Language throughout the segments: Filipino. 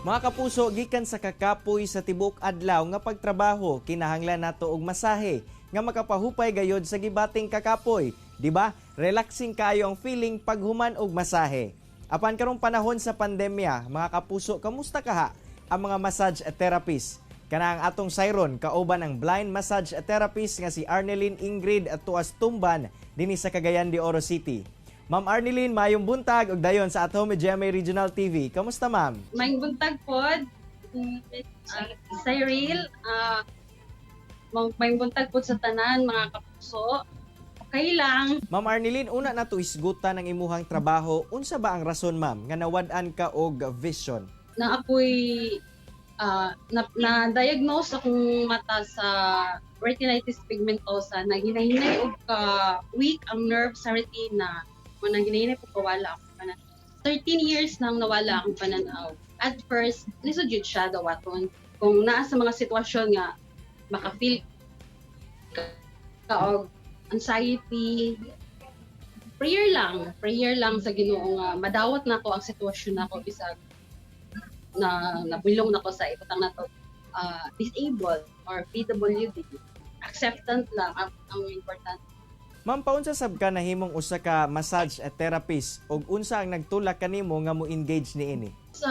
Mga kapuso, gikan sa kakapoy sa tibok adlaw nga pagtrabaho, kinahanglan nato og masahe nga makapahupay gayod sa gibating kakapoy. Di ba? Relaxing kayo ang feeling paghuman og masahe. Apan karong panahon sa pandemya, mga kapuso, kamusta kaha ang mga massage therapist? Kana ang atong sayron kauban ang blind massage therapist nga si Arnelyn Ingrid at Tuas Tumban dinhi sa Cagayan de Oro City. Ma'am Arnelyn, mayong buntag og dayon sa At Home GMA Regional TV. Kamusta, ma'am? Mayong buntag pod, Cyril, mayong buntag pod sa tanan mga kapuso. Okay lang. Ma'am Arnelyn, una na to isgutan ng imuhang trabaho. Unsa ba ang rason, ma'am, nga nawad-an ka og vision? Na ako'y na-diagnose akong mata sa retinitis pigmentosa na hinahinay og weak ang nerve sa retina. Kung hinahinay po kawala ako panan. 13 years nang nawala akong pananaw. At first, nisudjud siya dawaton. Kung naa sa mga sitwasyon nga maka-feel ka og anxiety, prayer lang sa Ginoo nga madawat nako ang sitwasyon nako bisag na nabulong nako sa ibutang nato disabled or PWD. Acceptance lang ang important. Ma'am, paunsa sab ka nahimong usa ka massage therapist ug unsa ang nagtulak kanimo nga mo engage niini? Sa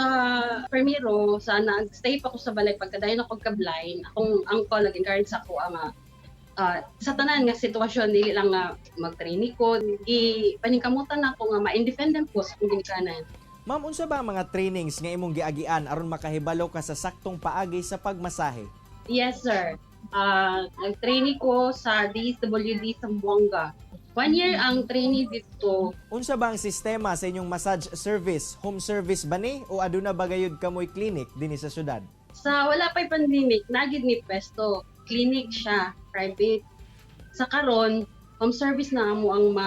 primero, sa nag-stay pa ko sa balay pagkadayon ako ka-blind, akong uncle nag-encourage sa ako nga sa tanan nga sitwasyon dili lang nga mag-training ko, paningkamutan ako nga ma-independent ko sa akong ginikanan. Ma'am, unsa ba ang mga trainings nga imong giagian aron makahibalo ka sa saktong paagi sa pagmasahe? Yes, sir. Nag-training ko sa DSWD Zamboanga. 1 year ang training dito. Unsa ba ang sistema sa inyong massage service? Home service ba ni o aduna ba gayud kamoy clinic dinhi sa syudad? Sa wala pa'y pandemic, nagid ni pwesto. Clinic siya, private. Sa karon, home service na amo ang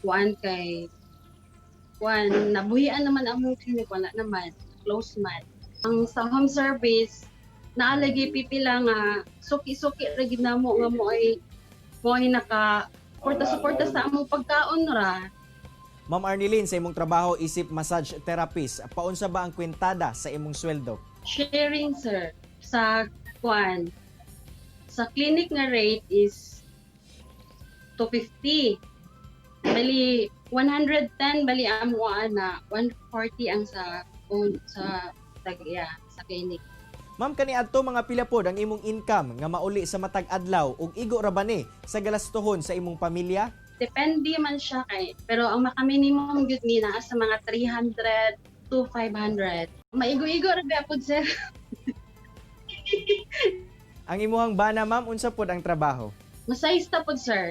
kuan kay kuan nabuhian naman ang clinic, wala naman, close man. Ang sa home service, naalagi pipila nga suki-suki ra gid namo nga mo ay naka suporta sa among pagkaon ra. Ma'am Arnelyn, sa imong trabaho isip massage therapist, paunsa ba ang kwentada sa imong sweldo? Sharing, sir, sa kuan. Sa clinic nga rate is 250. Bali 110 bali amo na 140 ang sa clinic. Ma'am, kaniadto mga pila pod ang imong income nga mauli sa matag adlaw ug igo ra ba ni sa galastuhon sa imong pamilya? Depende man siya pero ang maka-minimum gyud ni naa sa mga 300 to 500. Maigo-igo ra gyapon, sir. Ang imuhang bana, ma'am, unsa pod ang trabaho? Masayista pod, sir.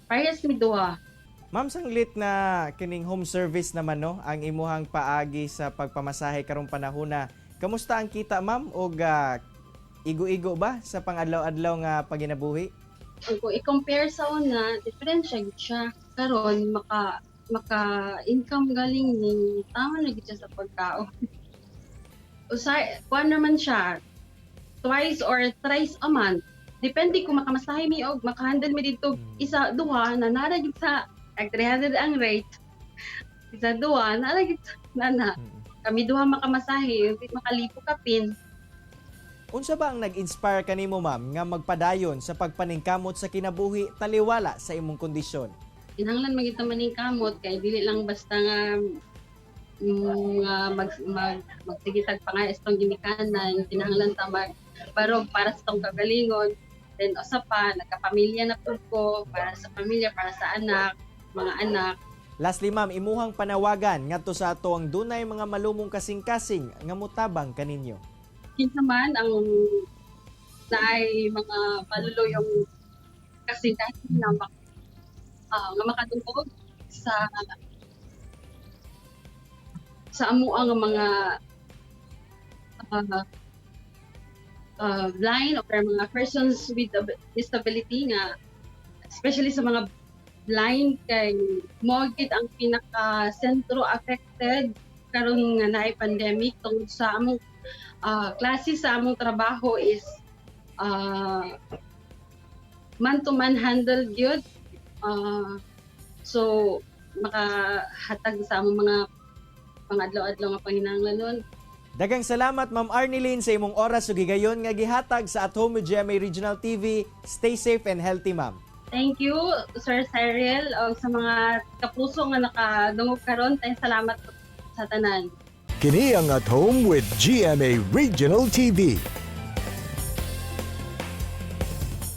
Parehas mi duha. Ma'am, sanglit na kining home service naman no, ang imuhang paagi sa pagpamasahe karong panahona. Kamusta ang kita, ma'am? O igo-igo ba sa pangadlaw-adlaw nga paginabuhi? Kung i-compare sa una, different siya. Karon maka-income galing ni tama na gid siya sa pagkaon. Kuan naman siya, twice or thrice a month. Depende kung makamasahe mi og makahandle mi dito isa duha na nara gid sa 300 ang rate. Isa duha nara gid na. Kami duha makamasahe, makalipo ka pin. Unsa ba ang nag-inspire kanimo, ma'am, nga magpadayon sa pagpaningkamot sa kinabuhi taliwala sa imong kondisyon? Kinahanglan magita maning kamot kay dili lang basta nga magsigitag pa nga istong ginikanan, kinahanglan ta magbarog para sa tong kagalingon. Then usa pa nagkapamilya na pud ko para sa pamilya, para sa anak, mga anak. Lastly, ma'am, imuhang panawagan ngadto sa ato ang dunay mga malumong kasing-kasing nga mutabang kaninyo. Kinsa man ang naay mga maluluyong kasing-kasing na makatungkol sa amo ang mga blind or mga persons with disability nga, especially sa mga blind kay mogit ang pinaka sentro affected karon nga naay pandemic tungod sa among klase sa among trabaho is man to man handle gyud, so makahatag sa among mga pangadlaw-adlaw nga panginahanglanon. Daghang salamat Ma'am Arnilyn sa imong oras ug gigayon nga gihatag sa At Home with GMA Regional TV. Stay safe and healthy, ma'am. Thank you, Sir Cyril, o sa mga kapuso nga nakadungog karon. Tayong salamat po sa tanan. Kini ang At Home with GMA Regional TV.